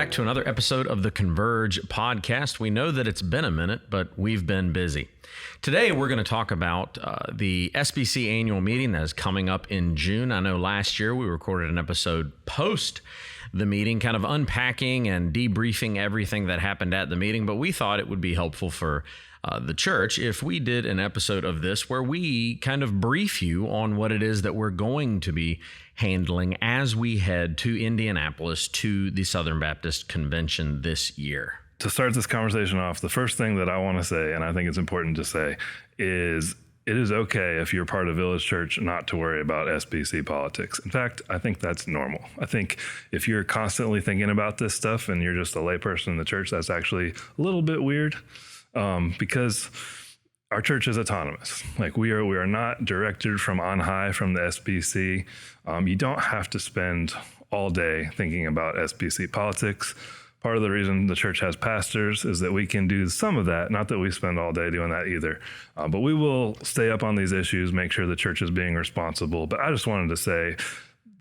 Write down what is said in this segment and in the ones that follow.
back to another episode of the Converge podcast. We know that it's been a minute, but we've been busy. Today, we're going to talk about the SBC annual meeting that is coming up in June. I know last year we recorded an episode post the meeting, kind of unpacking and debriefing everything that happened at the meeting, but we thought it would be helpful for the church if we did an episode of this where we kind of brief you on what it is that we're going to be handling as we head to Indianapolis to the Southern Baptist Convention this year. To start this conversation off, the first thing that I want to say, and I think it's important to say, is it is okay if you're part of Village Church not to worry about SBC politics. In fact, I think that's normal. I think if you're constantly thinking about this stuff and you're just a layperson in the church, that's actually a little bit weird because our church is autonomous. Like we are not directed from on high from the SBC. You don't have to spend all day thinking about SBC politics. Part of the reason the church has pastors is that we can do some of that. Not that we spend all day doing that either, but we will stay up on these issues, make sure the church is being responsible. But I just wanted to say,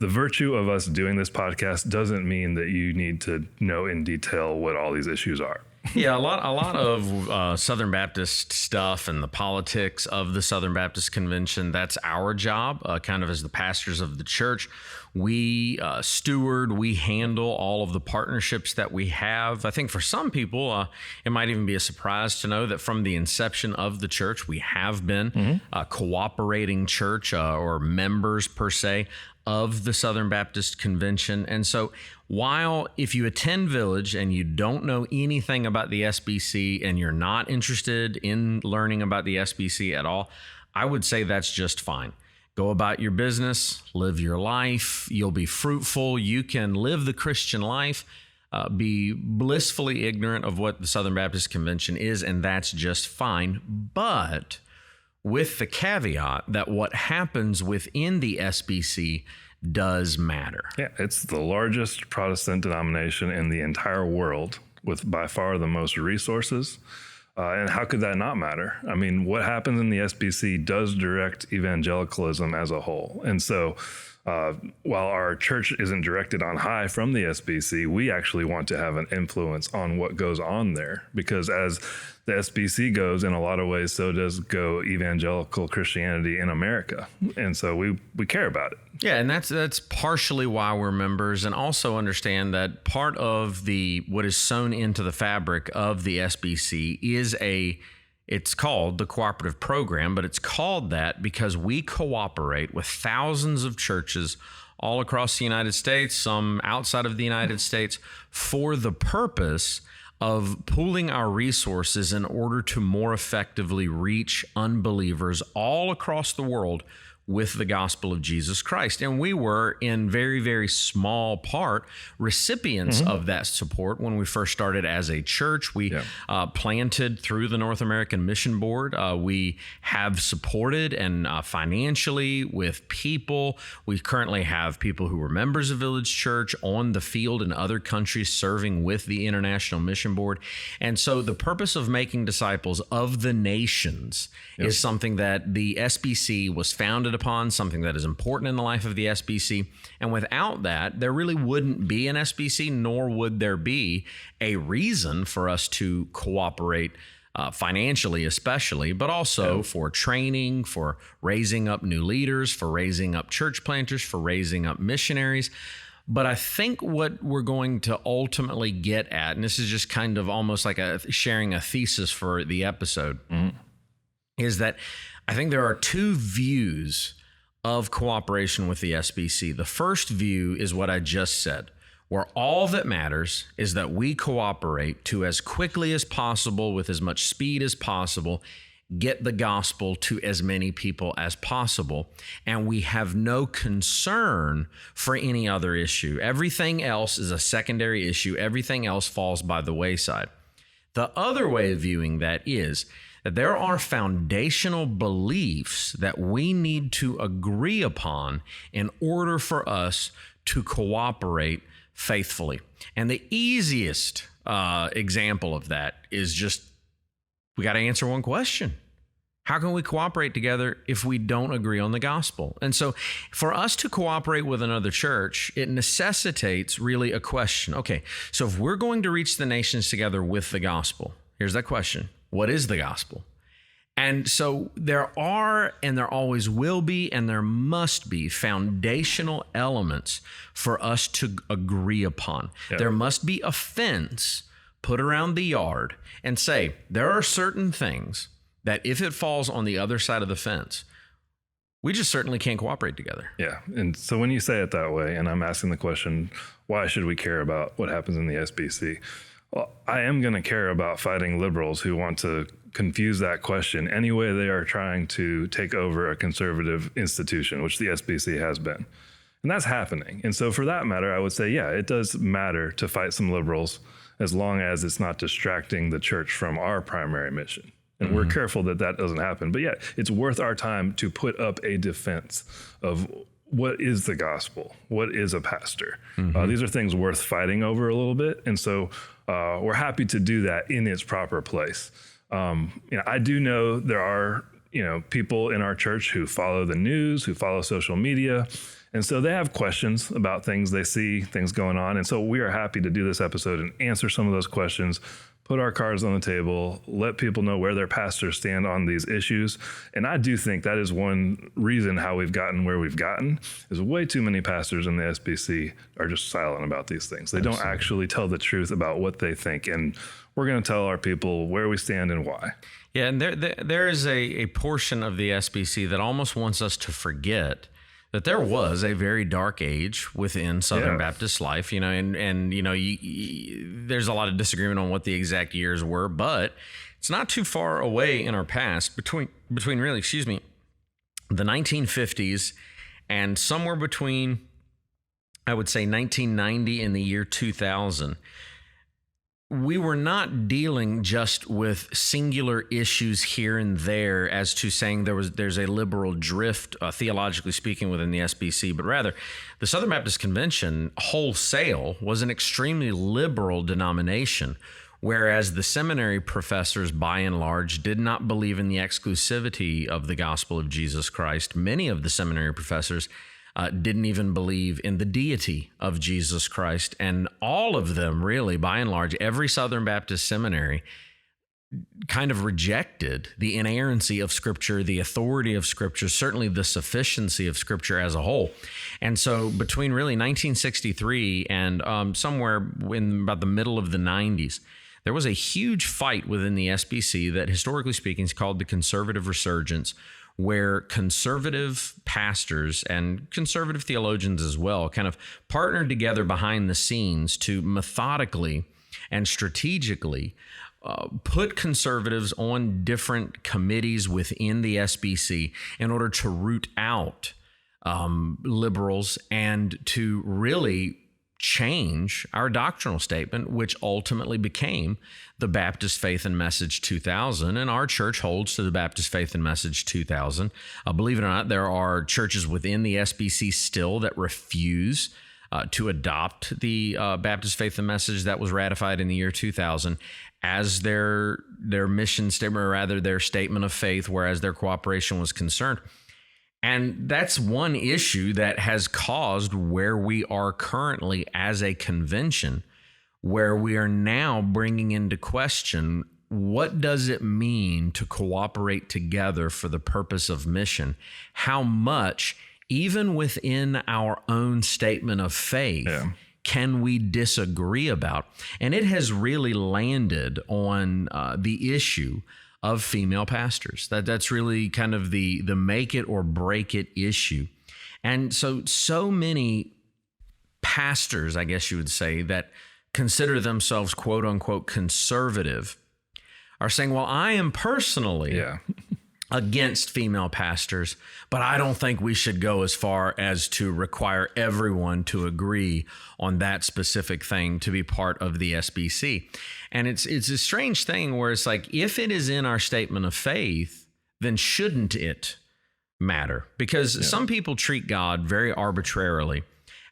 the virtue of us doing this podcast doesn't mean that you need to know in detail what all these issues are. Yeah, a lot of Southern Baptist stuff and the politics of the Southern Baptist Convention, that's our job, kind of as the pastors of the church. We steward, we handle all of the partnerships that we have. I think for some people, it might even be a surprise to know that from the inception of the church, we have been a cooperating church or members per se of the Southern Baptist Convention. And so while if you attend Village and you don't know anything about the SBC and you're not interested in learning about the SBC at all, I would say that's just fine. Go about your business, live your life. You'll be fruitful. You can live the Christian life, be blissfully ignorant of what the Southern Baptist Convention is, and that's just fine. But with the caveat that what happens within the SBC does matter. Yeah, it's the largest Protestant denomination in the entire world with by far the most resources. And how could that not matter? I mean, what happens in the SBC does direct evangelicalism as a whole. And so while our church isn't directed on high from the SBC, we actually want to have an influence on what goes on there. Because as the SBC goes, in a lot of ways, so does go evangelical Christianity in America. And so we care about it. Yeah, and that's partially why we're members, and also understand that part of what is sewn into the fabric of the SBC is it's called the cooperative program, but it's called that because we cooperate with thousands of churches all across the United States, some outside of the United States, for the purpose of pooling our resources in order to more effectively reach unbelievers all across the world with the gospel of Jesus Christ. And we were, in very, very small part, recipients of that support when we first started as a church. We planted through the North American Mission Board. We have supported and financially with people. We currently have people who were members of Village Church on the field in other countries serving with the International Mission Board. And so the purpose of making disciples of the nations is something that the SBC was founded upon, something that is important in the life of the SBC. And without that, there really wouldn't be an SBC, nor would there be a reason for us to cooperate financially, especially, but also for training, for raising up new leaders, for raising up church planters, for raising up missionaries. But I think what we're going to ultimately get at, and this is just kind of almost like sharing a thesis for the episode, is that I think there are two views of cooperation with the SBC. The first view is what I just said, where all that matters is that we cooperate to, as quickly as possible, with as much speed as possible, get the gospel to as many people as possible. And we have no concern for any other issue. Everything else is a secondary issue. Everything else falls by the wayside. The other way of viewing that is that there are foundational beliefs that we need to agree upon in order for us to cooperate faithfully. And the easiest example of that is just, we got to answer one question. How can we cooperate together if we don't agree on the gospel? And so for us to cooperate with another church, it necessitates really a question. Okay, so if we're going to reach the nations together with the gospel, here's that question. What is the gospel? And so there are, and there always will be, and there must be foundational elements for us to agree upon. Yeah. There must be a fence put around the yard and say, there are certain things that if it falls on the other side of the fence, we just certainly can't cooperate together. Yeah. And so when you say it that way, and I'm asking the question, why should we care about what happens in the SBC? Well, I am going to care about fighting liberals who want to confuse that question any way they are trying to take over a conservative institution, which the SBC has been. And that's happening. And so for that matter, I would say, yeah, it does matter to fight some liberals as long as it's not distracting the church from our primary mission. And we're careful that that doesn't happen. But yeah, it's worth our time to put up a defense of what is the gospel? What is a pastor? These are things worth fighting over a little bit. And so we're happy to do that in its proper place. I do know there are, people in our church who follow the news, who follow social media. And so they have questions about things they see, things going on. And so we are happy to do this episode and answer some of those questions, put our cards on the table, let people know where their pastors stand on these issues. And I do think that is one reason how we've gotten where we've gotten, is way too many pastors in the SBC are just silent about these things. They don't actually tell the truth about what they think. And we're going to tell our people where we stand and why. Yeah, and there is a portion of the SBC that almost wants us to forget that there was a very dark age within Southern Baptist life, and there's a lot of disagreement on what the exact years were, but it's not too far away in our past between really, the 1950s and somewhere between, I would say, 1990 and the year 2000. We were not dealing just with singular issues here and there as to saying there's a liberal drift, theologically speaking, within the SBC, but rather the Southern Baptist Convention wholesale was an extremely liberal denomination, whereas the seminary professors, by and large, did not believe in the exclusivity of the gospel of Jesus Christ. Many of the seminary professors didn't even believe in the deity of Jesus Christ. And all of them, really, by and large, every Southern Baptist seminary kind of rejected the inerrancy of Scripture, the authority of Scripture, certainly the sufficiency of Scripture as a whole. And so between really 1963 and somewhere in about the middle of the 90s, there was a huge fight within the SBC that, historically speaking, is called the conservative resurgence, where conservative pastors and conservative theologians as well kind of partnered together behind the scenes to methodically and strategically put conservatives on different committees within the SBC in order to root out liberals and to really change our doctrinal statement, which ultimately became the Baptist Faith and Message 2000. And our church holds to the Baptist Faith and Message 2000. Believe it or not, there are churches within the SBC still that refuse to adopt the Baptist Faith and Message that was ratified in the year 2000 as their mission statement, or rather their statement of faith, whereas their cooperation was concerned. And that's one issue that has caused where we are currently as a convention, where we are now bringing into question, what does it mean to cooperate together for the purpose of mission? How much, even within our own statement of faith, can we disagree about? And it has really landed on the issue of female pastors. That's really kind of the make it or break it issue. And so many pastors, I guess you would say, that consider themselves quote unquote conservative are saying, well, I am personally against female pastors, but I don't think we should go as far as to require everyone to agree on that specific thing to be part of the SBC. And it's a strange thing where it's like, if it is in our statement of faith, then shouldn't it matter? Because some people treat God very arbitrarily,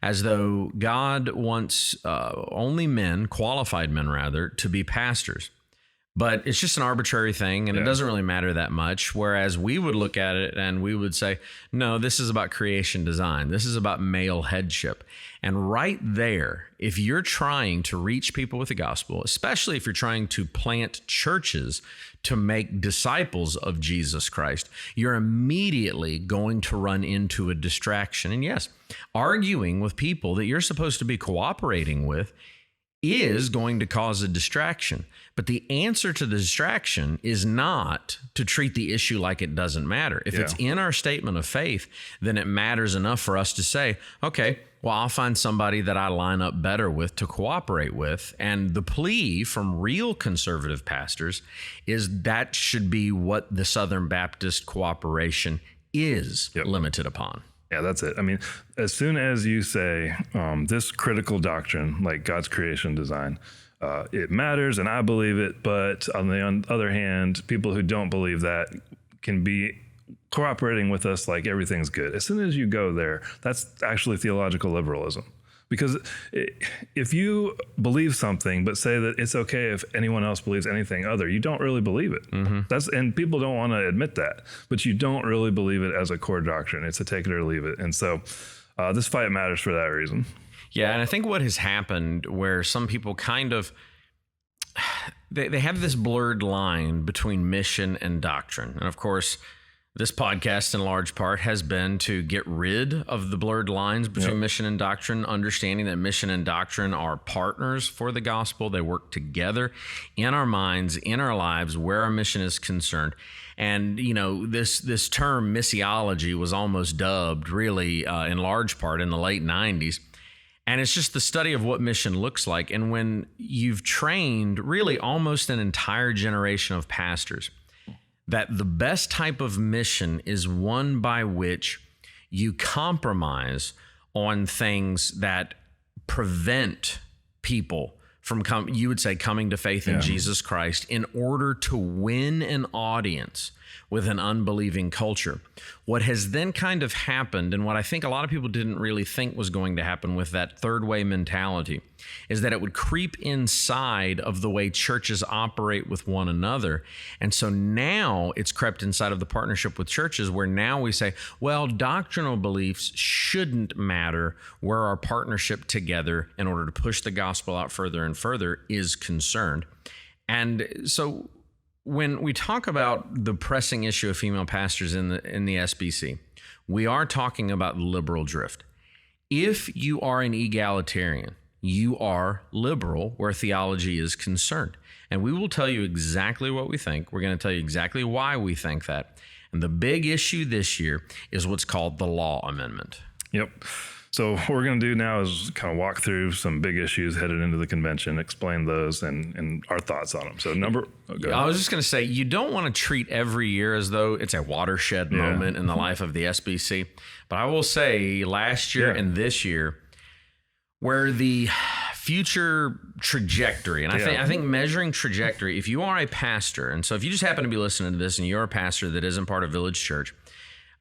as though God wants only men, qualified men rather, to be pastors. But it's just an arbitrary thing, and it doesn't really matter that much. Whereas we would look at it and we would say, no, this is about creation design. This is about male headship. And right there, if you're trying to reach people with the gospel, especially if you're trying to plant churches to make disciples of Jesus Christ, you're immediately going to run into a distraction. And yes, arguing with people that you're supposed to be cooperating with is going to cause a distraction. But the answer to the distraction is not to treat the issue like it doesn't matter. If it's in our statement of faith, then it matters enough for us to say, okay, well, I'll find somebody that I line up better with to cooperate with. And the plea from real conservative pastors is that should be what the Southern Baptist cooperation is limited upon. Yeah, that's it. I mean, as soon as you say this critical doctrine, like God's creation design, it matters and I believe it, but on the other hand, people who don't believe that can be cooperating with us like everything's good. As soon as you go there, that's actually theological liberalism. Because if you believe something but say that it's okay if anyone else believes anything other, you don't really believe it. And people don't want to admit that, but you don't really believe it as a core doctrine. It's a take it or leave it. And so this fight matters for that reason. Yeah, and I think what has happened where some people kind of, they have this blurred line between mission and doctrine. And of course, this podcast, in large part, has been to get rid of the blurred lines between mission and doctrine, understanding that mission and doctrine are partners for the gospel. They work together in our minds, in our lives, where our mission is concerned. And, you know, this term missiology was almost dubbed, really, in large part, in the late 90s. And it's just the study of what mission looks like. And when you've trained really almost an entire generation of pastors, that the best type of mission is one by which you compromise on things that prevent people from you would say coming to faith in Jesus Christ in order to win an audience with an unbelieving culture. What has then kind of happened, and what I think a lot of people didn't really think was going to happen with that third way mentality, is that it would creep inside of the way churches operate with one another. And so now it's crept inside of the partnership with churches, where now we say, well, doctrinal beliefs shouldn't matter where our partnership together in order to push the gospel out further and further is concerned. And so when we talk about the pressing issue of female pastors in the SBC, we are talking about liberal drift. If you are an egalitarian, you are liberal where theology is concerned. And we will tell you exactly what we think. We're going to tell you exactly why we think that. And the big issue this year is what's called the law amendment. Yep. So what we're going to do now is kind of walk through some big issues headed into the convention, explain those and our thoughts on them. So I was just going to say, you don't want to treat every year as though it's a watershed moment in the life of the SBC. But I will say last year and this year, where the future trajectory, and I think measuring trajectory, if you are a pastor, and so if you just happen to be listening to this and you're a pastor that isn't part of Village Church,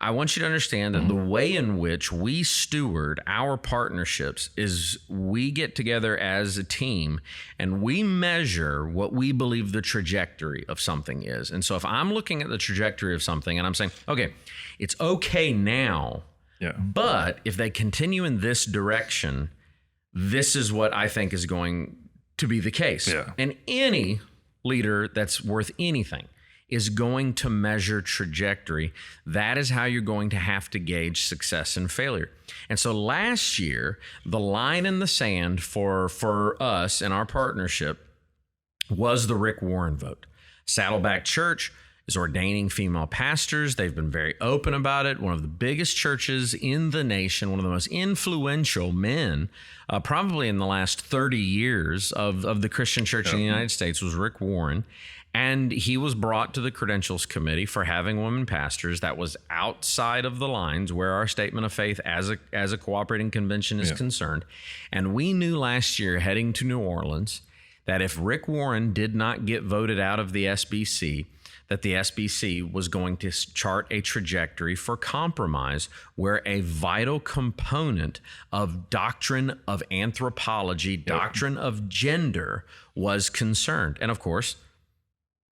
I want you to understand that the way in which we steward our partnerships is we get together as a team and we measure what we believe the trajectory of something is. And so if I'm looking at the trajectory of something and I'm saying, okay, it's okay now, but if they continue in this direction, this is what I think is going to be the case. And any leader that's worth anything is going to measure trajectory. That is how you're going to have to gauge success and failure. And so last year, the line in the sand for us and our partnership was the Rick Warren vote. Saddleback Church is ordaining female pastors. They've been very open about it. One of the biggest churches in the nation, one of the most influential men, probably in the last 30 years of the Christian church in the United States, was Rick Warren. And he was brought to the Credentials Committee for having women pastors. That was outside of the lines where our statement of faith as a cooperating convention is concerned. And we knew last year, heading to New Orleans, that if Rick Warren did not get voted out of the SBC, that the SBC was going to chart a trajectory for compromise where a vital component of doctrine of anthropology, doctrine of gender was concerned. And of course,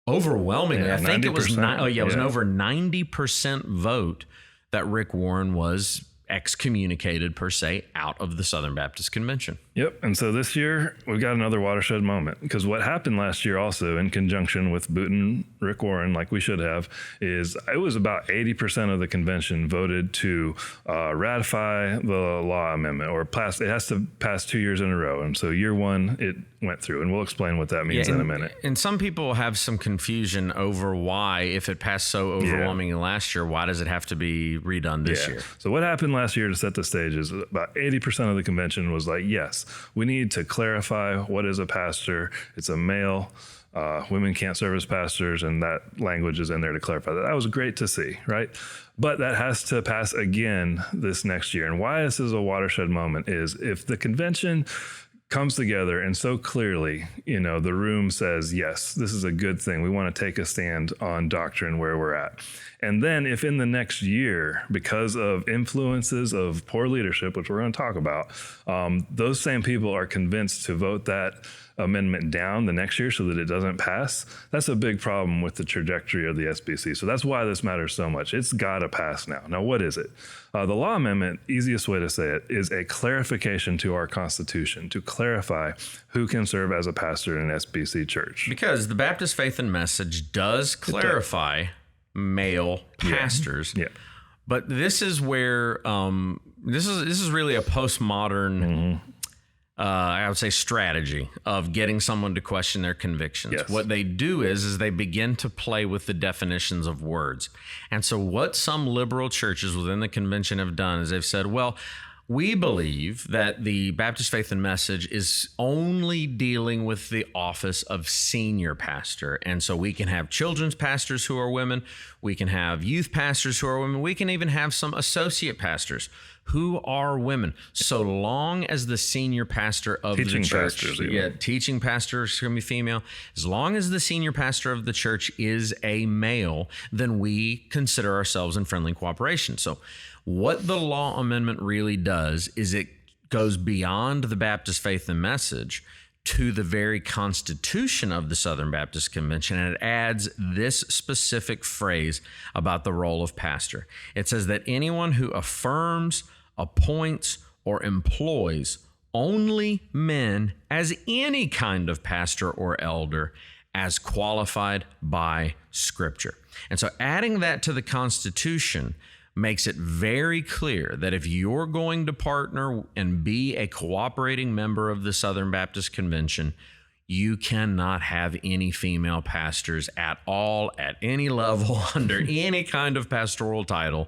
Overwhelmingly, Yeah, I think it was 90%. it was an over 90% vote that Rick Warren was excommunicated per se out of the Southern Baptist Convention. Yep. And so this year we've got another watershed moment, because what happened last year also in conjunction with booting Rick Warren, like we should have, is it was about 80% of the convention voted to ratify the law amendment, or pass. It has to pass 2 years in a row. And so year one, it went through, and we'll explain what that means in a minute. And some people have some confusion over why, if it passed so overwhelmingly last year, why does it have to be redone this year? So what happened last year, to set the stage, is about 80% of the convention was like, yes, we need to clarify what is a pastor. It's a male. Women can't serve as pastors, and that language is in there to clarify that. That was great to see, right? But that has to pass again this next year. And why this is a watershed moment is if the convention comes together and so clearly, the room says, yes, this is a good thing. We want to take a stand on doctrine where we're at. And then if in the next year, because of influences of poor leadership, which we're going to talk about, those same people are convinced to vote that amendment down the next year so that it doesn't pass, that's a big problem with the trajectory of the SBC. So that's why this matters so much. It's got to pass now. Now, what is it? The law amendment, easiest way to say it, is a clarification to our Constitution to clarify who can serve as a pastor in an SBC church. Because the Baptist Faith and Message does clarify male pastors. Yeah. But this is where this is really a postmodern I would say strategy of getting someone to question their convictions. Yes. What they do is they begin to play with the definitions of words. And so what some liberal churches within the convention have done is they've said, well, we believe that the Baptist Faith and Message is only dealing with the office of senior pastor. And so we can have children's pastors who are women. We can have youth pastors who are women. We can even have some associate pastors who are women, so long as the senior pastor of teaching the church, pastors, teaching pastors can be female. As long as the senior pastor of the church is a male, then we consider ourselves in friendly cooperation. So what the law amendment really does is it goes beyond the Baptist Faith and Message to the very Constitution of the Southern Baptist Convention, and it adds this specific phrase about the role of pastor. It says that anyone who affirms, appoints, or employs only men as any kind of pastor or elder as qualified by Scripture. And so adding that to the Constitution makes it very clear that if you're going to partner and be a cooperating member of the Southern Baptist Convention, you cannot have any female pastors at all, at any level, under any kind of pastoral title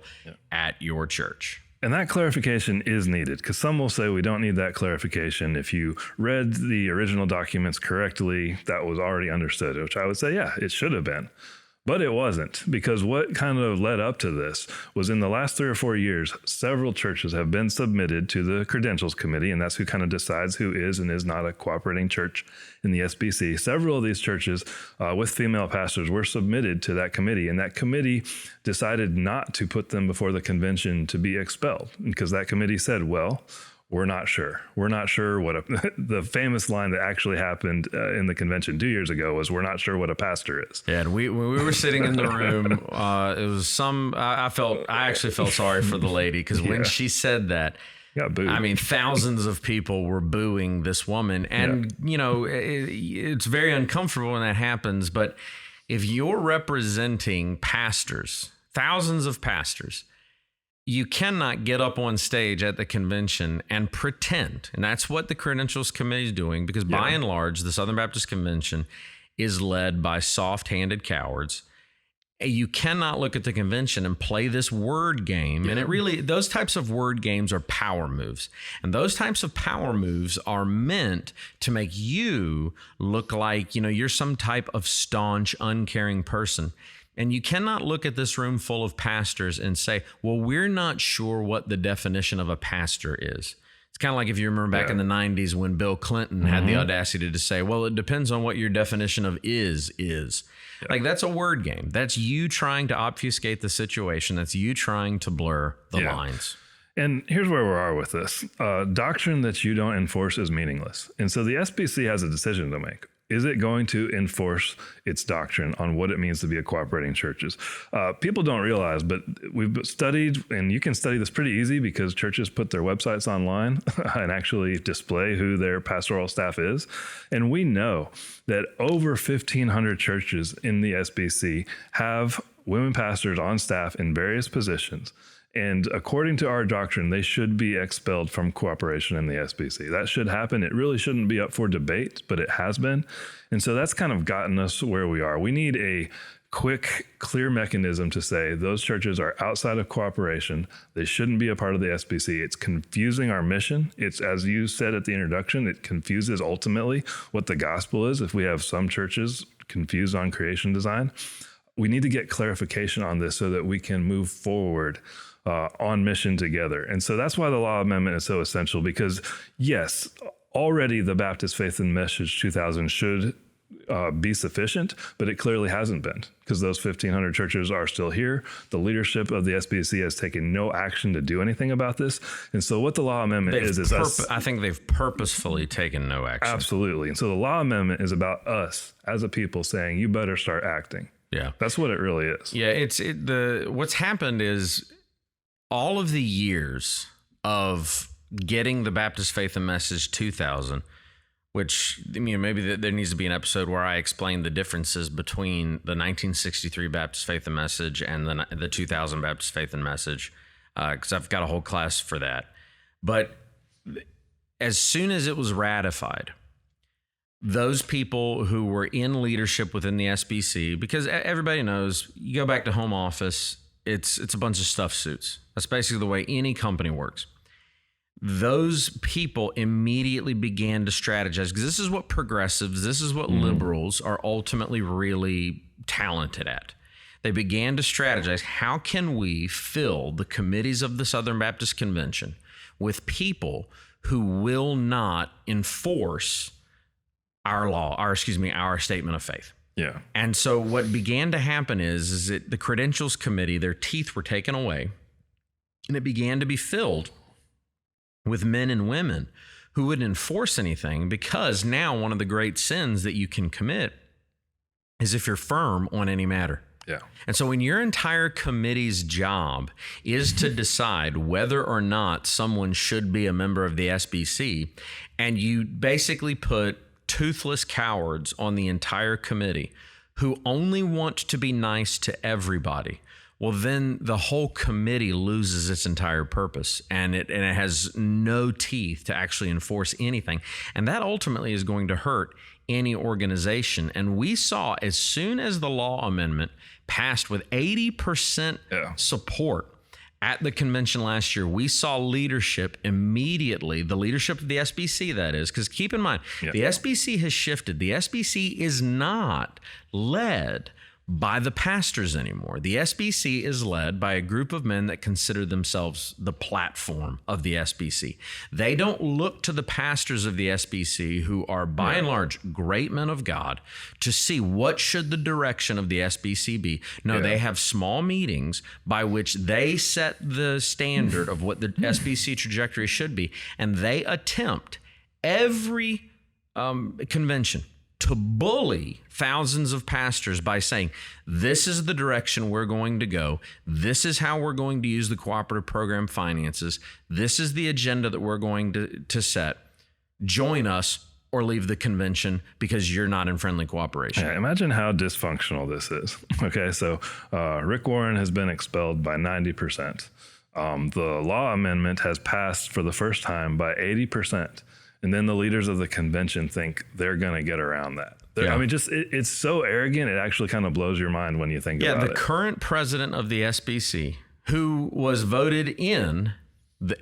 at your church. And that clarification is needed, because some will say we don't need that clarification. If you read the original documents correctly, that was already understood, which I would say, yeah, it should have been. But it wasn't, because what kind of led up to this was in the last 3 or 4 years, several churches have been submitted to the Credentials Committee, and that's who kind of decides who is and is not a cooperating church in the SBC. Several of these churches with female pastors were submitted to that committee, and that committee decided not to put them before the convention to be expelled, because that committee said, well, we're not sure. We're not sure what the famous line that actually happened in the convention 2 years ago was, we're not sure what a pastor is. Yeah, and when we were sitting in the room, it was I actually felt sorry for the lady, because when she said that, got booed. I mean, thousands of people were booing this woman, and it's very uncomfortable when that happens. But if you're representing pastors, thousands of pastors, you cannot get up on stage at the convention and pretend. And that's what the Credentials Committee is doing, because by and large, the Southern Baptist Convention is led by soft-handed cowards. You cannot look at the convention and play this word game. And those types of word games are power moves. And those types of power moves are meant to make you look like, you're some type of staunch, uncaring person. And you cannot look at this room full of pastors and say, well, we're not sure what the definition of a pastor is. It's kind of like if you remember back in the 90s when Bill Clinton had the audacity to say, well, it depends on what your definition of is. Like, that's a word game. That's you trying to obfuscate the situation. That's you trying to blur the lines. And here's where we are with this. Doctrine that you don't enforce is meaningless. And so the SBC has a decision to make. Is it going to enforce its doctrine on what it means to be a cooperating churches? People don't realize, but we've studied, and you can study this pretty easy because churches put their websites online and actually display who their pastoral staff is. And we know that over 1,500 churches in the SBC have women pastors on staff in various positions. And according to our doctrine, they should be expelled from cooperation in the SBC. That should happen. It really shouldn't be up for debate, but it has been. And so that's kind of gotten us where we are. We need a quick, clear mechanism to say those churches are outside of cooperation. They shouldn't be a part of the SBC. It's confusing our mission. It's, as you said at the introduction, it confuses ultimately what the gospel is. If we have some churches confused on creation design, we need to get clarification on this so that we can move forward on mission together. And so that's why the law amendment is so essential, because yes, already the Baptist Faith and Message 2000 should be sufficient, but it clearly hasn't been, because those 1,500 churches are still here. The leadership of the SBC has taken no action to do anything about this. And so what the law amendment is us. I think they've purposefully taken no action. Absolutely. And so the law amendment is about us as a people saying, you better start acting. Yeah. That's what it really is. Yeah. What's happened is all of the years of getting the Baptist Faith and Message 2000, which, maybe there needs to be an episode where I explain the differences between the 1963 Baptist Faith and Message and the 2000 Baptist Faith and Message, because I've got a whole class for that. But as soon as it was ratified, those people who were in leadership within the SBC, because everybody knows, you go back to home office, it's a bunch of stuffed suits. That's basically the way any company works. Those people immediately began to strategize, because this is what progressives, this is what liberals are ultimately really talented at. They began to strategize, how can we fill the committees of the Southern Baptist Convention with people who will not enforce our statement of faith? Yeah. And so what began to happen is that the Credentials Committee, their teeth were taken away, and it began to be filled with men and women who wouldn't enforce anything, because now one of the great sins that you can commit is if you're firm on any matter. Yeah. And so when your entire committee's job is to decide whether or not someone should be a member of the SBC, and you basically put toothless cowards on the entire committee who only want to be nice to everybody, well, then the whole committee loses its entire purpose, and it has no teeth to actually enforce anything. And that ultimately is going to hurt any organization. And we saw, as soon as the law amendment passed with 80% support at the convention last year, we saw leadership immediately, the leadership of the SBC, that is, because keep in mind, the SBC has shifted. The SBC is not led by the pastors anymore. The SBC is led by a group of men that consider themselves the platform of the SBC. They don't look to the pastors of the SBC, who are by and large great men of God, to see what should the direction of the SBC be. No, they have small meetings by which they set the standard of what the SBC trajectory should be, and they attempt every convention to bully thousands of pastors by saying, this is the direction we're going to go. This is how we're going to use the cooperative program finances. This is the agenda that we're going to set. Join us or leave the convention because you're not in friendly cooperation. Yeah, imagine how dysfunctional this is. Okay, so Rick Warren has been expelled by 90%. The law amendment has passed for the first time by 80%. And then the leaders of the convention think they're going to get around that. I mean, it's so arrogant, it actually kind of blows your mind when you think about it. Yeah, the current president of the SBC, who was voted in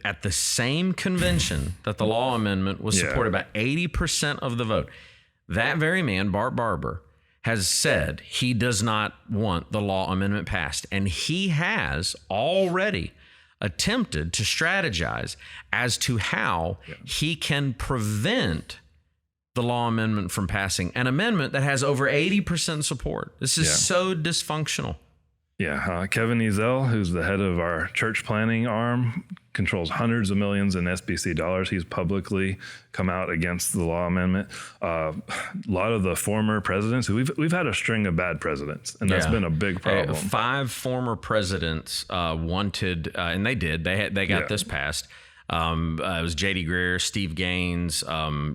at the same convention that the law amendment was supported by 80% of the vote, that very man, Bart Barber, has said he does not want the law amendment passed. And he has already attempted to strategize as to how he can prevent the law amendment from passing, an amendment that has over 80% support. This is so dysfunctional. Yeah, Kevin Ezell, who's the head of our church planning arm, controls hundreds of millions in SBC dollars. He's publicly come out against the law amendment. A lot of the former presidents, we've had a string of bad presidents, and that's been a big problem. 5 former presidents wanted, and they did. They got this passed. It was J.D. Greer, Steve Gaines,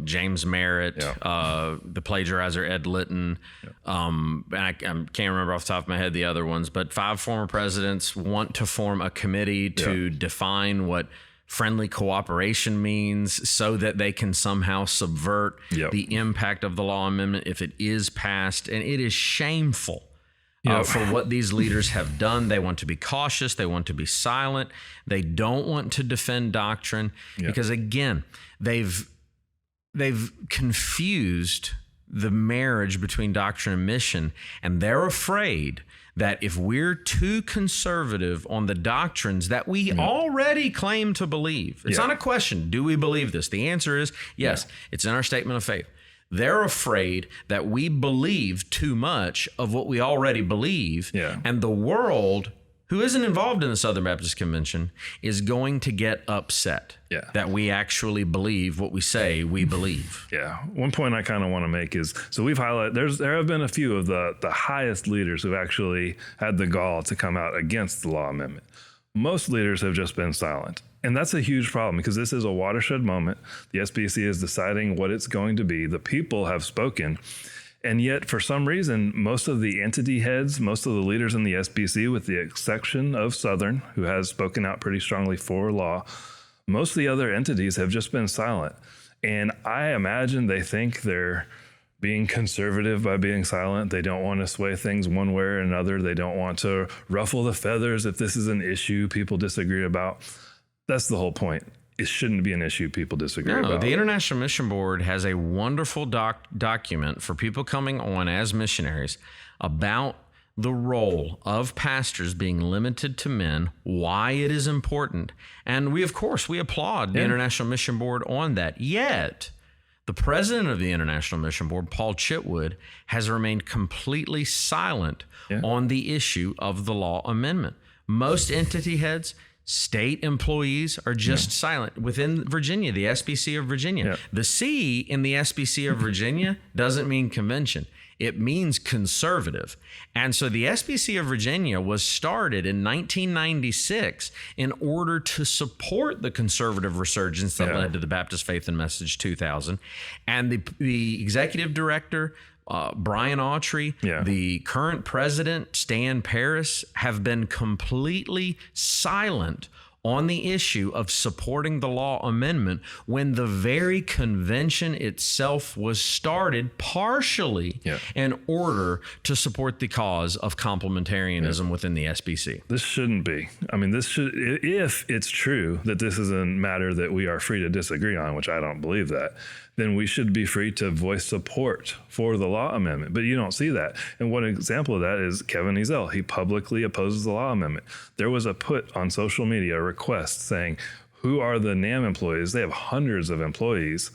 James Merritt, the plagiarizer Ed Litton. And I can't remember off the top of my head the other ones, but 5 former presidents want to form a committee to define what friendly cooperation means so that they can somehow subvert the impact of the law amendment if it is passed. And it is shameful. For what these leaders have done. They want to be cautious. They want to be silent. They don't want to defend doctrine because, again, they've confused the marriage between doctrine and mission, and they're afraid that if we're too conservative on the doctrines that we already claim to believe, it's not a question, do we believe this? The answer is yes. It's in our statement of faith. They're afraid that we believe too much of what we already believe, and the world, who isn't involved in the Southern Baptist Convention, is going to get upset that we actually believe what we say we believe. One point I kind of want to make is, so we've highlighted, there have been a few of the highest leaders who've actually had the gall to come out against the law amendment. Most leaders have just been silent. And that's a huge problem because this is a watershed moment. The SBC is deciding what it's going to be. The people have spoken. And yet, for some reason, most of the entity heads, most of the leaders in the SBC, with the exception of Southern, who has spoken out pretty strongly for law, most of the other entities have just been silent. And I imagine they think they're being conservative by being silent. They don't want to sway things one way or another. They don't want to ruffle the feathers if this is an issue people disagree about. That's the whole point. It shouldn't be an issue people disagree about. The International Mission Board has a wonderful document for people coming on as missionaries about the role of pastors being limited to men, why it is important. And we applaud the International Mission Board on that. Yet, the president of the International Mission Board, Paul Chitwood, has remained completely silent on the issue of the law amendment. Most entity heads, state employees are just silent. Within Virginia, the SBC of Virginia, the C in the SBC of Virginia doesn't mean convention. It means conservative. And so the SBC of Virginia was started in 1996 in order to support the conservative resurgence that led to the Baptist Faith and Message 2000. And the executive director, Brian Autry, the current president, Stan Paris, have been completely silent on the issue of supporting the law amendment when the very convention itself was started partially in order to support the cause of complementarianism within the SBC. This shouldn't be. I mean, this should, if it's true that this is a matter that we are free to disagree on, which I don't believe that, then we should be free to voice support for the law amendment. But you don't see that. And one example of that is Kevin Ezell. He publicly opposes the law amendment. There was a put on social media, a request saying, who are the NAM employees? They have hundreds of employees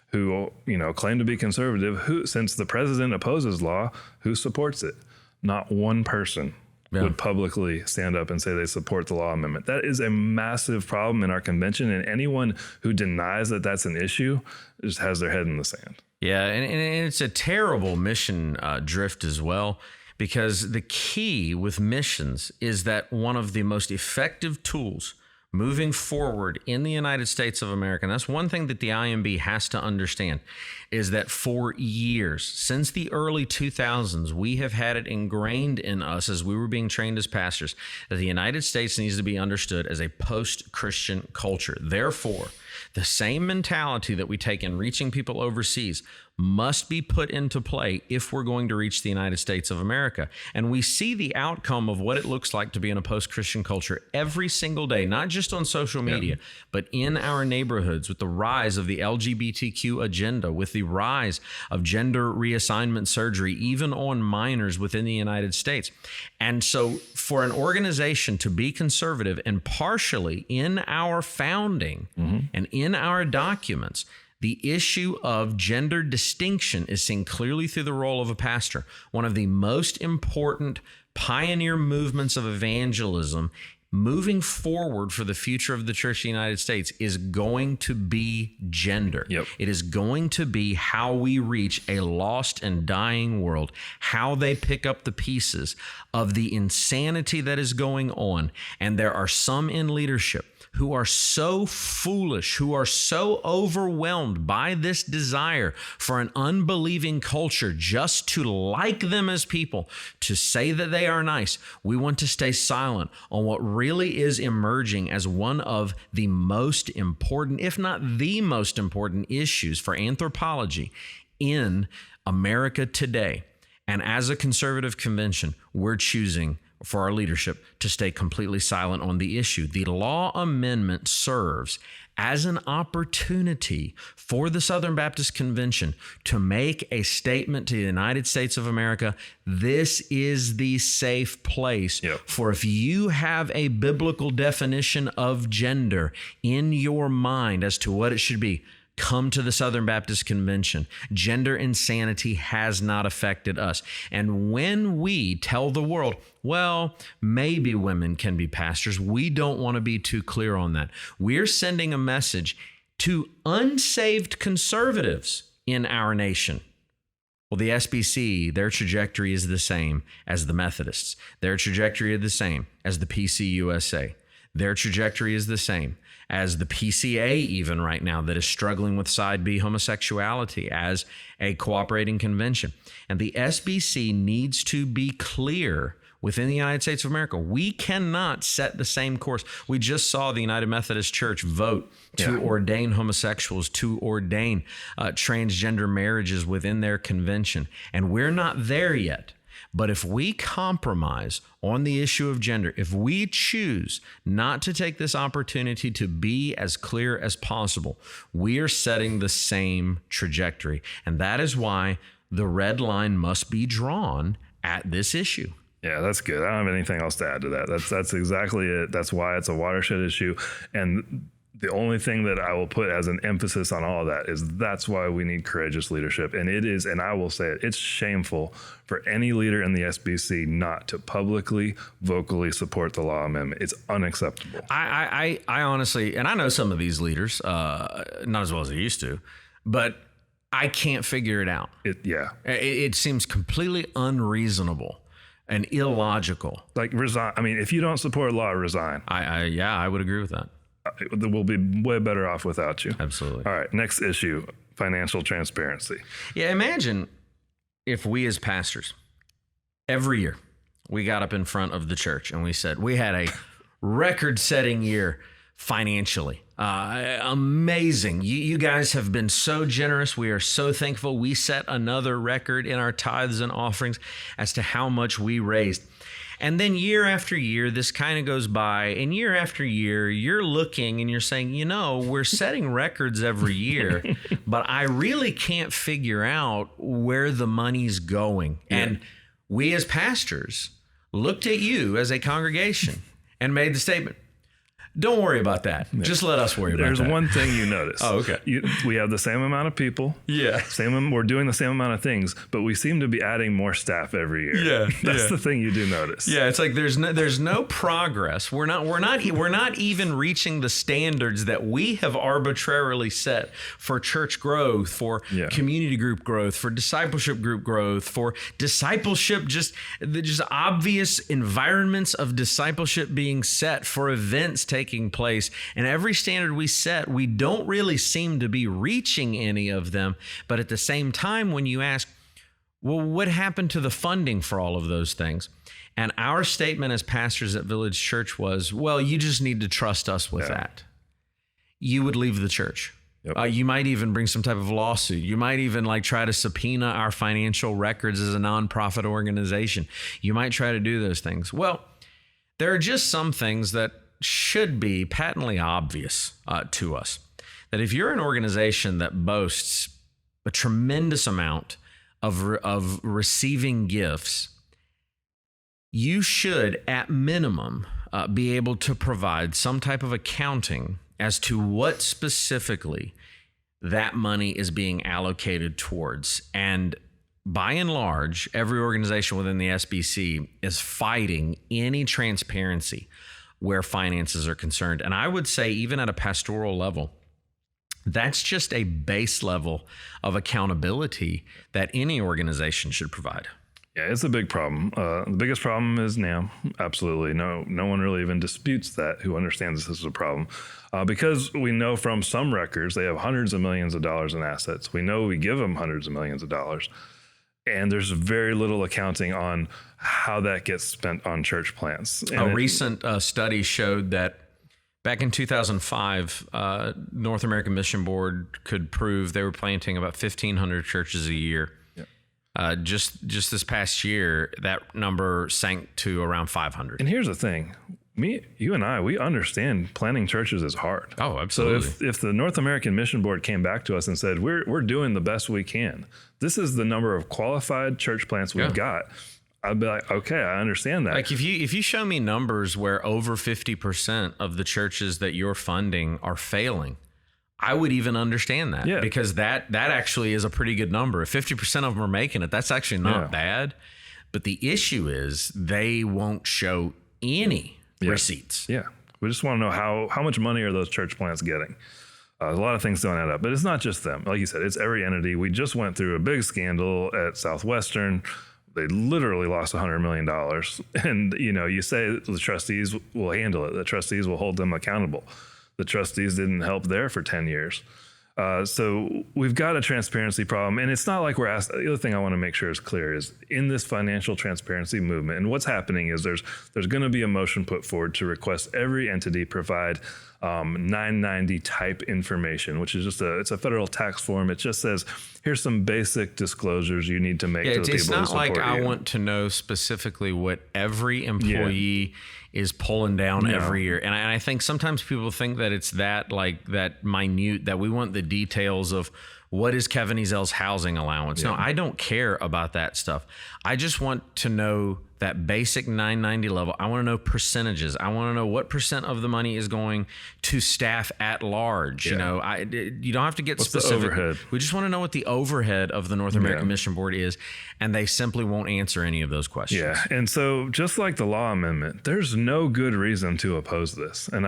who, claim to be conservative. Who, since the president opposes law, who supports it? Not one person would publicly stand up and say they support the law amendment. That is a massive problem in our convention, and anyone who denies that that's an issue just has their head in the sand. Yeah, and it's a terrible mission drift as well, because the key with missions is that one of the most effective tools moving forward in the United States of America, and that's one thing that the IMB has to understand, is that for years, since the early 2000s, we have had it ingrained in us as we were being trained as pastors that the United States needs to be understood as a post-Christian culture. Therefore, the same mentality that we take in reaching people overseas must be put into play if we're going to reach the United States of America. And we see the outcome of what it looks like to be in a post-Christian culture every single day, not just on social media, but in our neighborhoods, with the rise of the LGBTQ agenda, with the rise of gender reassignment surgery, even on minors within the United States. And so for an organization to be conservative, and partially in our founding and in our documents, the issue of gender distinction is seen clearly through the role of a pastor. One of the most important pioneer movements of evangelism moving forward for the future of the Church of the United States is going to be gender. Yep. It is going to be how we reach a lost and dying world, how they pick up the pieces of the insanity that is going on. And there are some in leadership who are so foolish, who are so overwhelmed by this desire for an unbelieving culture just to like them as people, to say that they are nice. We want to stay silent on what really is emerging as one of the most important, if not the most important issues for anthropology in America today. And as a conservative convention, we're choosing for our leadership to stay completely silent on the issue. The law amendment serves as an opportunity for the Southern Baptist Convention to make a statement to the United States of America. This is the safe place. Yep. For if you have a biblical definition of gender in your mind as to what it should be, come to the Southern Baptist Convention. Gender insanity has not affected us. And when we tell the world, well, maybe women can be pastors, we don't want to be too clear on that. We're sending a message to unsaved conservatives in our nation. Well, the SBC, their trajectory is the same as the Methodists. Their trajectory is the same as the PCUSA. Their trajectory is the same as the PCA even right now that is struggling with side B homosexuality as a cooperating convention. And the SBC needs to be clear within the United States of America. We cannot set the same course. We just saw the United Methodist Church vote to ordain homosexuals, to ordain transgender marriages within their convention. And we're not there yet. But if we compromise on the issue of gender, if we choose not to take this opportunity to be as clear as possible, we are setting the same trajectory. And that is why the red line must be drawn at this issue. Yeah, that's good. I don't have anything else to add to that. That's exactly it. That's why it's a watershed issue. And the only thing that I will put as an emphasis on all of that is that's why we need courageous leadership. And it is, and I will say it, it's shameful for any leader in the SBC not to publicly, vocally support the law amendment. It's unacceptable. I honestly, and I know some of these leaders, not as well as I used to, but I can't figure it out. It seems completely unreasonable and illogical. Like resign. I mean, if you don't support law, resign. I would agree with that. We'll be way better off without you. Absolutely. All right. Next issue, financial transparency. Yeah. Imagine if we as pastors, every year, we got up in front of the church and we said, we had a record-setting year financially. Amazing. You guys have been so generous. We are so thankful. We set another record in our tithes and offerings as to how much we raised. And then year after year, this kind of goes by, and year after year, you're looking and you're saying, we're setting records every year, but I really can't figure out where the money's going. Yeah. And we as pastors looked at you as a congregation and made the statement, don't worry about that. Yeah. Just let us worry about that. There's one thing you notice. Oh, okay. We have the same amount of people. Yeah. We're doing the same amount of things, but we seem to be adding more staff every year. Yeah. That's the thing you do notice. Yeah. It's like there's no progress. We're not even reaching the standards that we have arbitrarily set for church growth, for community group growth, for discipleship group growth, for discipleship, just obvious environments of discipleship being set for events taking place. And every standard we set, we don't really seem to be reaching any of them. But at the same time, when you ask, well, what happened to the funding for all of those things? And our statement as pastors at Village Church was, well, you just need to trust us with that. You would leave the church. Yep. You might even bring some type of lawsuit. You might even try to subpoena our financial records as a nonprofit organization. You might try to do those things. Well, there are just some things that should be patently obvious to us, that if you're an organization that boasts a tremendous amount of receiving gifts, you should at minimum be able to provide some type of accounting as to what specifically that money is being allocated towards. And by and large, every organization within the SBC is fighting any transparency where finances are concerned. And I would say even at a pastoral level, that's just a base level of accountability that any organization should provide. Yeah, it's a big problem. The biggest problem is NAM. Absolutely. No one really even disputes that who understands this is a problem. Because we know from some records, they have hundreds of millions of dollars in assets. We know we give them hundreds of millions of dollars. And there's very little accounting on how that gets spent on church plants. And a recent study showed that back in 2005, North American Mission Board could prove they were planting about 1,500 churches a year. Just this past year, that number sank to around 500. And here's the thing. You and I, we understand planting churches is hard. Oh, absolutely. So if the North American Mission Board came back to us and said, we're doing the best we can, this is the number of qualified church plants we've got, I'd be like, okay, I understand that. Like if you show me numbers where over 50% of the churches that you're funding are failing, I would even understand that, because that actually is a pretty good number. If 50% of them are making it, that's actually not bad. But the issue is they won't show any receipts. Yeah. We just want to know how much money are those church plants getting? A lot of things don't add up, but it's not just them. Like you said, it's every entity. We just went through a big scandal at Southwestern. They literally lost $100 million. And, you say the trustees will handle it. The trustees will hold them accountable. The trustees didn't help there for 10 years. So we've got a transparency problem, and it's not like we're asked. The other thing I want to make sure is clear is in this financial transparency movement, and what's happening is there's going to be a motion put forward to request every entity provide 990 type information, which is it's a federal tax form. It just says, here's some basic disclosures you need to make to the people who support you. It's not like I want to know specifically what every employee is pulling down every year. And I think sometimes people think that it's that minute, that we want the details of what is Kevin Ezel's housing allowance. No, I don't care about that stuff. I just want to know that basic 990 level. I want to know percentages. I want to know what percent of the money is going to staff at large. You don't have to get specific. The overhead? We just want to know what the overhead of the North American Mission Board is, and they simply won't answer any of those questions. Yeah, and so just like the law amendment, there's no good reason to oppose this, and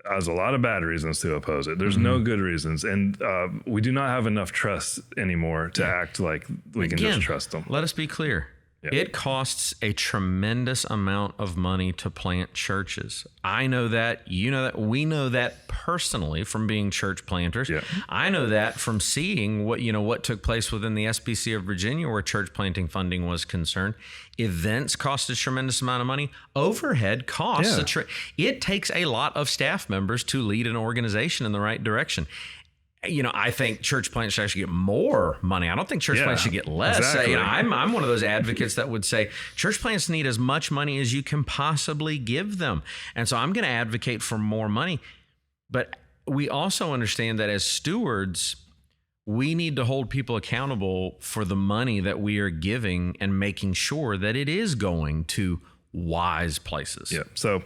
there's a lot of bad reasons to oppose it. There's no good reasons, and we do not have enough trust anymore to act like we can just trust them. Let us be clear. It costs a tremendous amount of money to plant churches. I know that. You know that. We know that personally from being church planters. I know that from seeing what took place within the SBC of Virginia, where church planting funding was concerned. Events cost a tremendous amount of money. Overhead costs. It takes a lot of staff members to lead an organization in the right direction. I think church plants should actually get more money. I don't think church plants should get less. Exactly. I'm one of those advocates that would say church plants need as much money as you can possibly give them. And so I'm going to advocate for more money. But we also understand that as stewards, we need to hold people accountable for the money that we are giving and making sure that it is going to wise places. So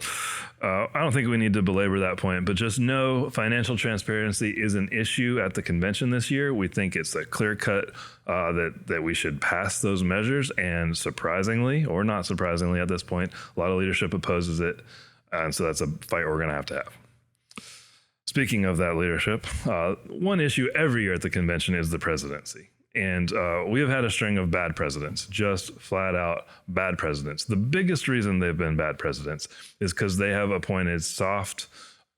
I don't think we need to belabor that point, but just know financial transparency is an issue at the convention this year. We think it's a clear cut that we should pass those measures, and surprisingly, or not surprisingly at this point, a lot of leadership opposes it. And so that's a fight we're going to have. Speaking of that leadership, one issue every year at the convention is the presidency. And we have had a string of bad presidents, just flat out bad presidents. The biggest reason they've been bad presidents is because they have appointed soft,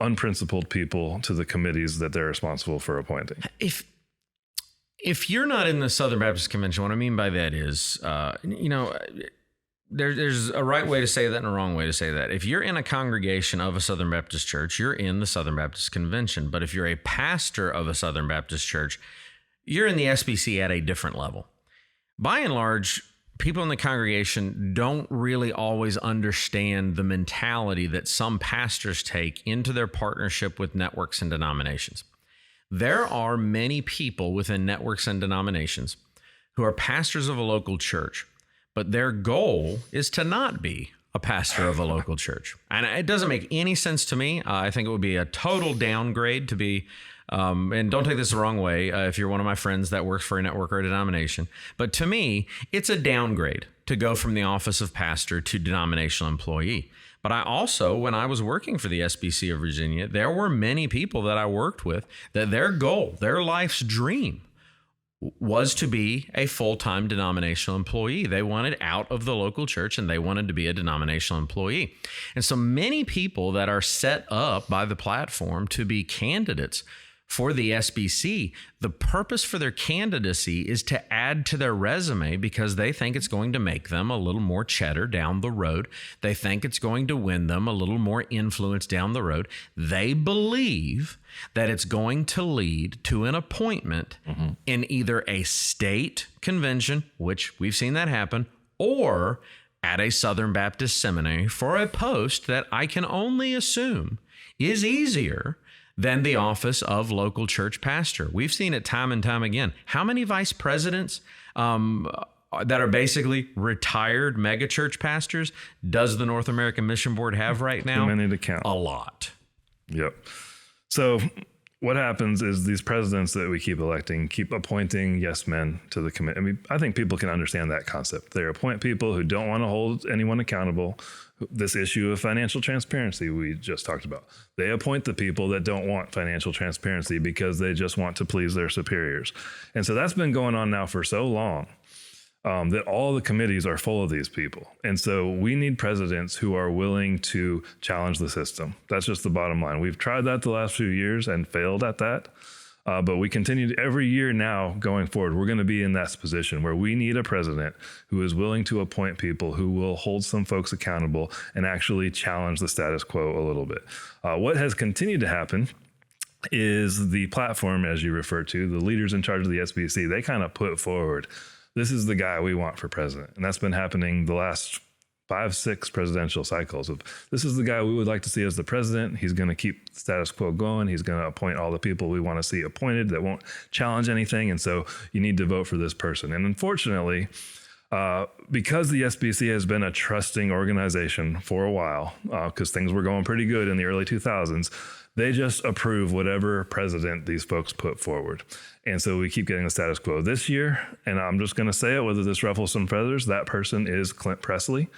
unprincipled people to the committees that they're responsible for appointing. If you're not in the Southern Baptist Convention, what I mean by that is, there's a right way to say that and a wrong way to say that. If you're in a congregation of a Southern Baptist church, you're in the Southern Baptist Convention. But if you're a pastor of a Southern Baptist church, you're in the SBC at a different level. By and large, people in the congregation don't really always understand the mentality that some pastors take into their partnership with networks and denominations. There are many people within networks and denominations who are pastors of a local church, but their goal is to not be a pastor of a local church. And it doesn't make any sense to me. I think it would be a total downgrade to be And don't take this the wrong way if you're one of my friends that works for a network or a denomination. But to me, it's a downgrade to go from the office of pastor to denominational employee. But I also, when I was working for the SBC of Virginia, there were many people that I worked with that their goal, their life's dream, was to be a full-time denominational employee. They wanted out of the local church and they wanted to be a denominational employee. And so many people that are set up by the platform to be candidates for the SBC, the purpose for their candidacy is to add to their resume because they think it's going to make them a little more cheddar down the road. They think it's going to win them a little more influence down the road. They believe that it's going to lead to an appointment in either a state convention, which we've seen that happen, or at a Southern Baptist seminary for a post that I can only assume is easier than the office of local church pastor. We've seen it time and time again. How many vice presidents that are basically retired megachurch pastors does the North American Mission Board have right now? Too many to count. A lot. Yep. So what happens is these presidents that we keep electing keep appointing yes men to the committee. I mean, I think people can understand that concept. They appoint people who don't want to hold anyone accountable. This issue of financial transparency we just talked about. They appoint the people that don't want financial transparency because they just want to please their superiors. And so that's been going on now for so long that all the committees are full of these people. And so we need presidents who are willing to challenge the system. That's just the bottom line. We've tried that the last few years and failed at that. But we continue to, every year now going forward, we're going to be in that position where we need a president who is willing to appoint people who will hold some folks accountable and actually challenge the status quo a little bit. What has continued to happen is the platform, as you refer to, the leaders in charge of the SBC, they kind of put forward, this is the guy we want for president. And that's been happening the last 5-6 presidential cycles of this is the guy we would like to see as the president. He's going to keep the status quo going. He's going to appoint all the people we want to see appointed that won't challenge anything. And so you need to vote for this person. And unfortunately, because the SBC has been a trusting organization for a while, because things were going pretty good in the early 2000s, they just approve whatever president these folks put forward. And so we keep getting the status quo this year. And I'm just going to say it, whether this ruffles some feathers, that person is Clint Presley.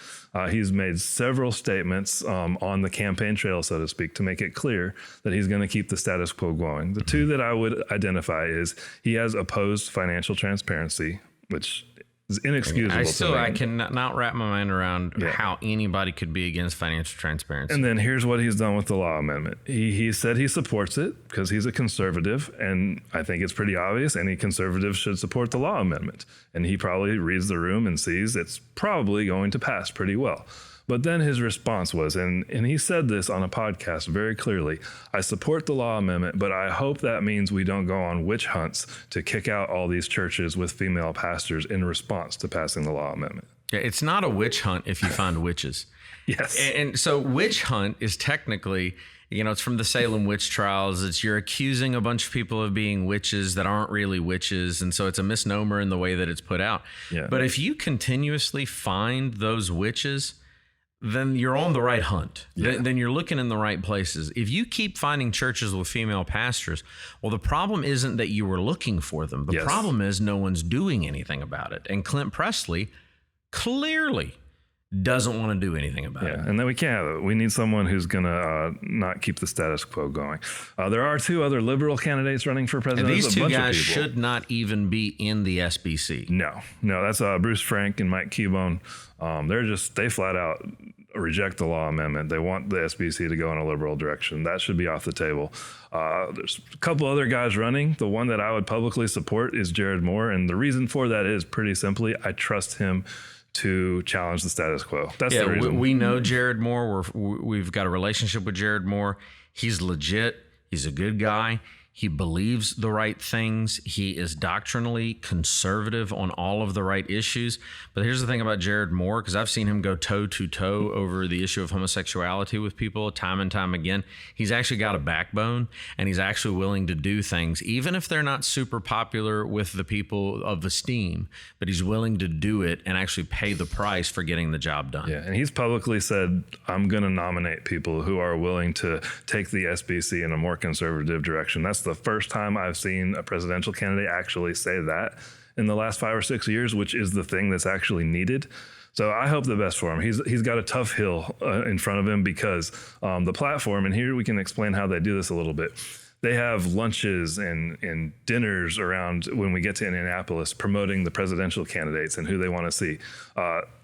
He's made several statements on the campaign trail, so to speak, to make it clear that he's going to keep the status quo going. The two that I would identify is he has opposed financial transparency, which is inexcusable. I cannot wrap my mind around how anybody could be against financial transparency. And then here's what he's done with the law amendment. He said he supports it because he's a conservative, and I think it's pretty obvious any conservative should support the law amendment. And he probably reads the room and sees it's probably going to pass pretty well. But then his response was, and he said this on a podcast very clearly, I support the law amendment, but I hope that means we don't go on witch hunts to kick out all these churches with female pastors in response to passing the law amendment. Yeah, it's not a witch hunt if you find witches. Yes. And so witch hunt is technically, it's from the Salem witch trials. It's you're accusing a bunch of people of being witches that aren't really witches. And so it's a misnomer in the way that it's put out. Yeah. But if you continuously find those witches, then you're on the right hunt. Yeah. Then you're looking in the right places. If you keep finding churches with female pastors, well, the problem isn't that you were looking for them. The problem is no one's doing anything about it. And Clint Presley clearly doesn't want to do anything about it. And then we can't have it. We need someone who's going to not keep the status quo going. There are two other liberal candidates running for president. And these two guys should not even be in the SBC. No, that's Bruce Frank and Mike Keybone. They flat out reject the law amendment. They want the SBC to go in a liberal direction. That should be off the table. There's a couple other guys running. The one that I would publicly support is Jared Moore. And the reason for that is pretty simply, I trust him to challenge the status quo. That's the reason. We know Jared Moore. We've got a relationship with Jared Moore. He's legit. He's a good guy. He believes the right things. He is doctrinally conservative on all of the right issues. But here's the thing about Jared Moore, because I've seen him go toe to toe over the issue of homosexuality with people time and time again. He's actually got a backbone, and he's actually willing to do things, even if they're not super popular with the people of esteem, but he's willing to do it and actually pay the price for getting the job done. Yeah, and he's publicly said, I'm going to nominate people who are willing to take the SBC in a more conservative direction. That's the first time I've seen a presidential candidate actually say that in the last 5 or 6 years, which is the thing that's actually needed. So I hope the best for him. He's got a tough hill in front of him because the platform, and here we can explain how they do this a little bit. They have lunches and dinners around when we get to Indianapolis promoting the presidential candidates and who they want to see.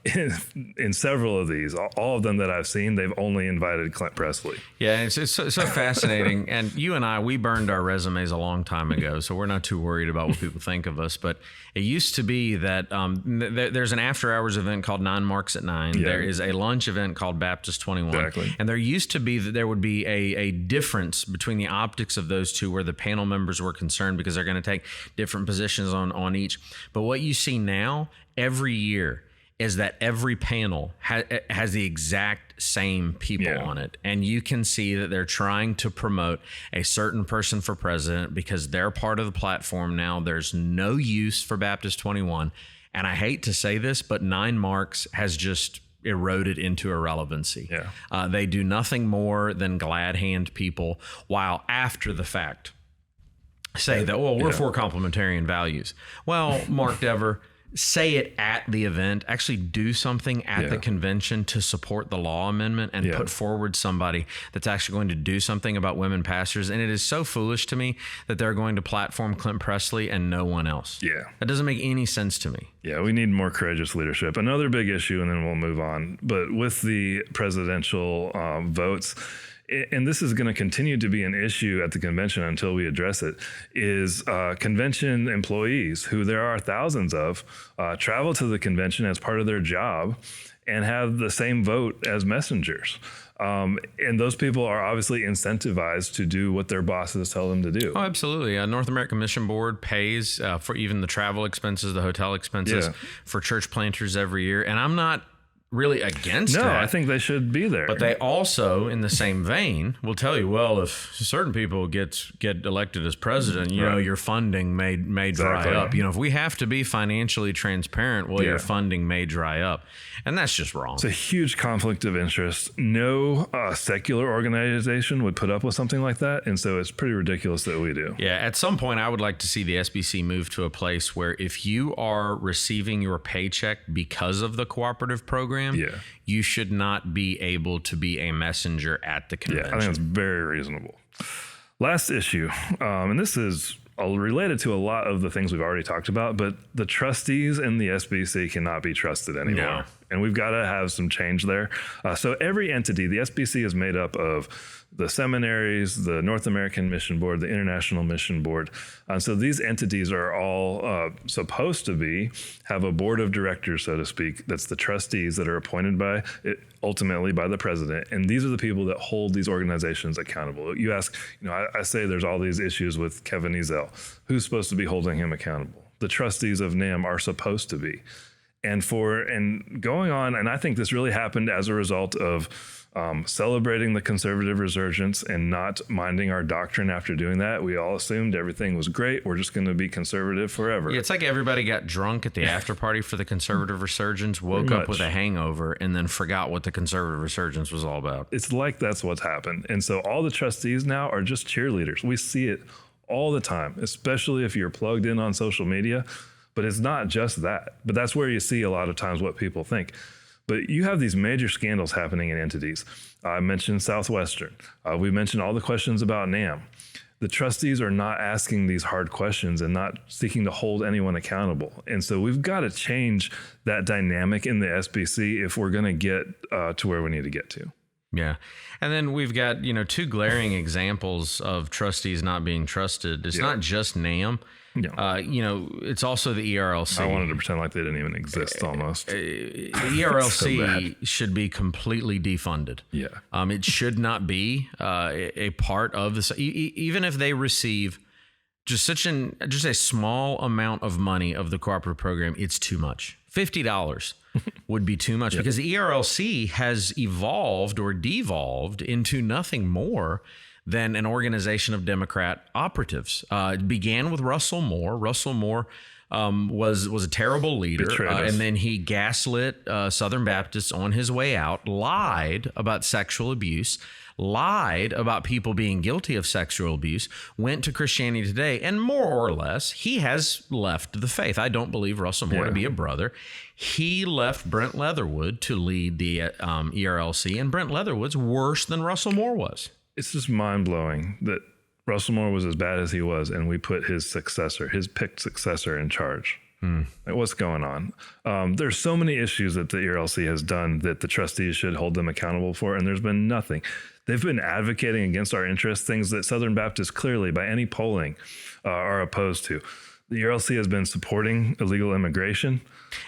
In several of these, all of them that I've seen, they've only invited Clint Presley. Yeah, it's so fascinating. And you and we burned our resumes a long time ago, so we're not too worried about what people think of us. But it used to be that there's an after-hours event called 9 Marks at 9. Yeah. There is a lunch event called Baptist 21. Exactly. And there used to be that there would be a difference between the optics of those two where the panel members were concerned because they're going to take different positions on each. But what you see now every year is that every panel has the exact same people on it. And you can see that they're trying to promote a certain person for president because they're part of the platform now. There's no use for Baptist 21. And I hate to say this, but 9 Marks has just eroded into irrelevancy. Yeah. They do nothing more than glad hand people, while after the fact say that, well, we're for complementarian values. Well, Mark Dever, say it at the event, actually do something at the convention to support the law amendment and put forward somebody that's actually going to do something about women pastors. And it is so foolish to me that they're going to platform Clint Presley and no one else. Yeah. That doesn't make any sense to me. Yeah, we need more courageous leadership. Another big issue, and then we'll move on. But with the presidential votes, and this is going to continue to be an issue at the convention until we address it, is convention employees, who there are thousands of, travel to the convention as part of their job and have the same vote as messengers. And those people are obviously incentivized to do what their bosses tell them to do. Oh, absolutely. North American Mission Board pays for even the travel expenses, the hotel expenses for church planters every year. And I'm not really against that. No, I think they should be there. But they also, in the same vein, will tell you, well, if certain people get elected as president, you know, your funding may dry up. You know, if we have to be financially transparent, well, your funding may dry up. And that's just wrong. It's a huge conflict of interest. No secular organization would put up with something like that. And so it's pretty ridiculous that we do. Yeah, at some point, I would like to see the SBC move to a place where if you are receiving your paycheck because of the cooperative program, you should not be able to be a messenger at the convention. Yeah, I think it's very reasonable. Last issue, and this is related to a lot of the things we've already talked about, but the trustees in the SBC cannot be trusted anymore. No. And we've got to have some change there. So every entity, the SBC is made up of the seminaries, the North American Mission Board, the International Mission Board. So these entities are all supposed to have a board of directors, so to speak. That's the trustees that are appointed ultimately by the president. And these are the people that hold these organizations accountable. You ask, I say there's all these issues with Kevin Ezell. Who's supposed to be holding him accountable? The trustees of NAM are supposed to be. And going on, and I think this really happened as a result of celebrating the conservative resurgence and not minding our doctrine after doing that. We all assumed everything was great. We're just going to be conservative forever. Yeah, it's like everybody got drunk at the after party for the conservative resurgence, woke up with a hangover, and then forgot what the conservative resurgence was all about. It's like that's what's happened. And so all the trustees now are just cheerleaders. We see it all the time, especially if you're plugged in on social media. But it's not just that. But that's where you see a lot of times what people think. But you have these major scandals happening in entities. I mentioned Southwestern. We mentioned all the questions about NAM. The trustees are not asking these hard questions and not seeking to hold anyone accountable. And so we've got to change that dynamic in the SBC if we're going to get to where we need to get to. Yeah. And then we've got, two glaring examples of trustees not being trusted. It's not just NAM. Yeah. It's also the ERLC. I wanted to pretend like they didn't even exist almost. The ERLC should be completely defunded. Yeah. It should not be a part of this. Even if they receive just a small amount of money of the cooperative program, it's too much. $50 would be too much because the ERLC has evolved or devolved into nothing more than an organization of Democrat operatives. It began with Russell Moore. Russell Moore was a terrible leader, and then he gaslit Southern Baptists on his way out, lied about sexual abuse, lied about people being guilty of sexual abuse, went to Christianity Today, and more or less, he has left the faith. I don't believe Russell Moore to be a brother. He left Brent Leatherwood to lead the ERLC, and Brent Leatherwood's worse than Russell Moore was. It's just mind-blowing that Russell Moore was as bad as he was, and we put his picked successor in charge. Like, what's going on? There's so many issues that the ERLC has done that the trustees should hold them accountable for, and there's been nothing. They've been advocating against our interests, things that Southern Baptists clearly, by any polling, are opposed to. The ERLC has been supporting illegal immigration.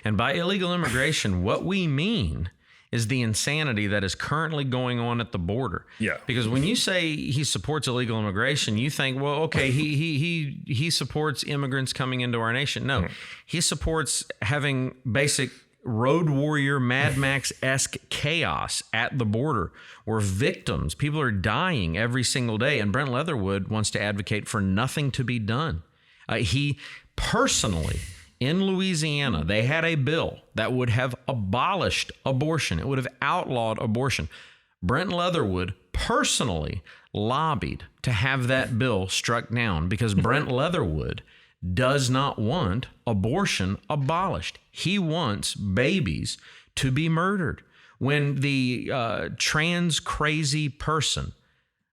And by illegal immigration, what we mean is the insanity that is currently going on at the border. Yeah. Because when you say he supports illegal immigration, you think, well, okay, he supports immigrants coming into our nation. No, he supports having basic road warrior, Mad Max-esque chaos at the border where people are dying every single day. And Brent Leatherwood wants to advocate for nothing to be done. He personally, in Louisiana, they had a bill that would have abolished abortion. It would have outlawed abortion. Brent Leatherwood personally lobbied to have that bill struck down because Brent Leatherwood does not want abortion abolished. He wants babies to be murdered. When the trans crazy person,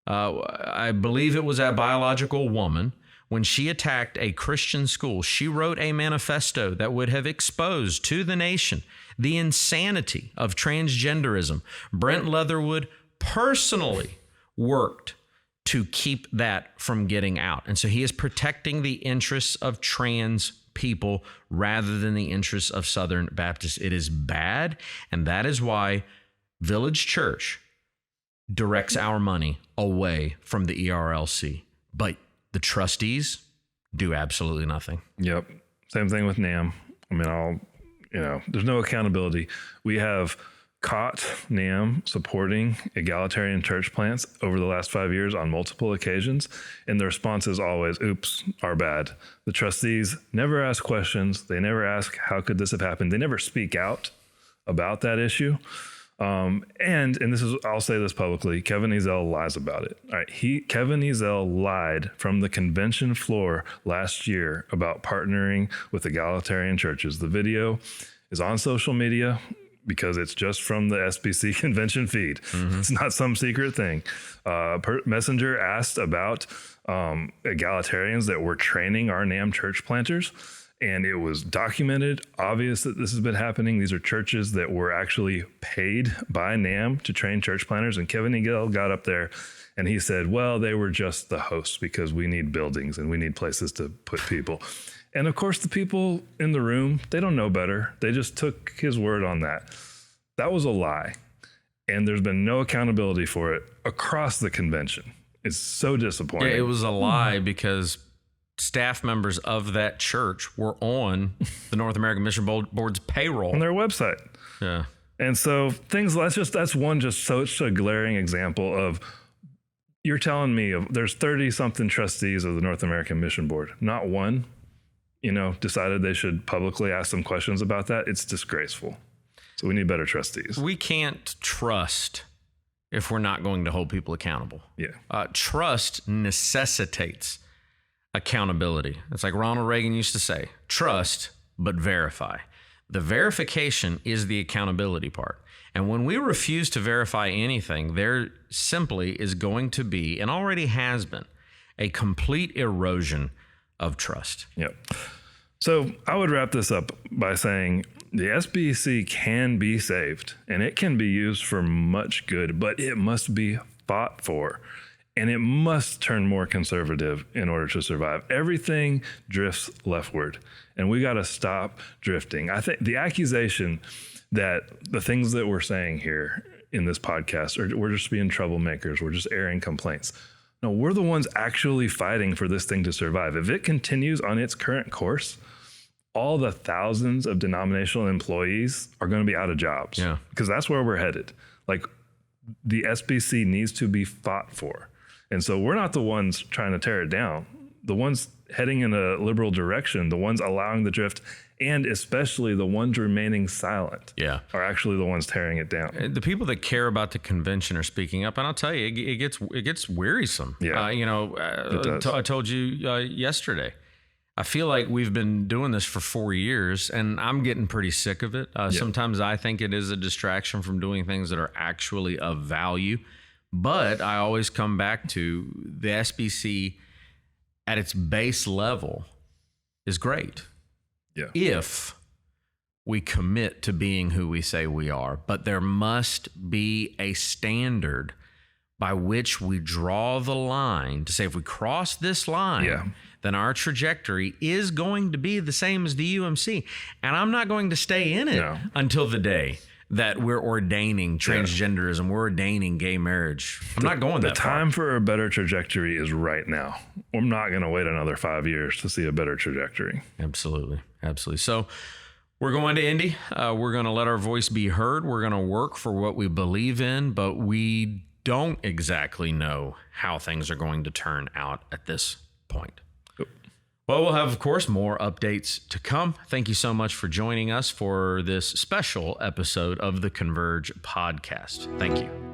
I believe it was a biological woman, when she attacked a Christian school, she wrote a manifesto that would have exposed to the nation the insanity of transgenderism. Brent Leatherwood personally worked to keep that from getting out. And so he is protecting the interests of trans people rather than the interests of Southern Baptists. It is bad, and that is why Village Church directs our money away from the ERLC. But the trustees do absolutely nothing. Yep. Same thing with NAM. I mean, there's no accountability. We have caught NAM supporting egalitarian church plants over the last 5 years on multiple occasions. And the response is always, oops, our bad. The trustees never ask questions. They never ask, how could this have happened? They never speak out about that issue. And this is, I'll say this publicly, Kevin Ezell lies about it. All right. Kevin Ezell lied from the convention floor last year about partnering with egalitarian churches. The video is on social media because it's just from the SBC convention feed. It's not some secret thing. Messenger asked about egalitarians that were training our NAM church planters. And it was documented, obvious that this has been happening. These are churches that were actually paid by NAM to train church planters. And Kevin Ezell got up there and he said, well, they were just the hosts because we need buildings and we need places to put people. And of course, the people in the room, they don't know better. They just took his word on that. That was a lie. And there's been no accountability for it across the convention. It's so disappointing. Yeah, it was a lie because staff members of that church were on the North American Mission Board's payroll. On their website. Yeah. And so that's one just such a glaring example of, you're telling me there's 30 something trustees of the North American Mission Board. Not one, decided they should publicly ask some questions about that. It's disgraceful. So we need better trustees. We can't trust if we're not going to hold people accountable. Yeah. Trust necessitates accountability. It's like Ronald Reagan used to say, trust, but verify. The verification is the accountability part. And when we refuse to verify anything, there simply is going to be, and already has been, a complete erosion of trust. Yep. So I would wrap this up by saying the SBC can be saved and it can be used for much good, but it must be fought for. And it must turn more conservative in order to survive. Everything drifts leftward, and we got to stop drifting. I think the accusation that the things that we're saying here in this podcast are we're just being troublemakers, we're just airing complaints. No, we're the ones actually fighting for this thing to survive. If it continues on its current course, all the thousands of denominational employees are going to be out of jobs. Yeah. Because that's where we're headed. Like, the SBC needs to be fought for. And so we're not the ones trying to tear it down. the ones heading in a liberal direction, the ones allowing the drift, and especially the ones remaining silent, are actually the ones tearing it down. The people that care about the convention are speaking up, and I'll tell you, it gets wearisome. I told you yesterday. I feel like we've been doing this for 4 years, and I'm getting pretty sick of it. Sometimes I think it is a distraction from doing things that are actually of value. But I always come back to the SBC at its base level is great. If we commit to being who we say we are. But there must be a standard by which we draw the line to say if we cross this line, then our trajectory is going to be the same as the UMC. And I'm not going to stay in it until the day that we're ordaining transgenderism, we're ordaining gay marriage. I'm not going that far. The time for a better trajectory is right now. I'm not going to wait another 5 years to see a better trajectory. Absolutely. So we're going to Indy. We're going to let our voice be heard. We're going to work for what we believe in, but we don't exactly know how things are going to turn out at this point. Well, we'll have, of course, more updates to come. Thank you so much for joining us for this special episode of the Converge podcast. Thank you.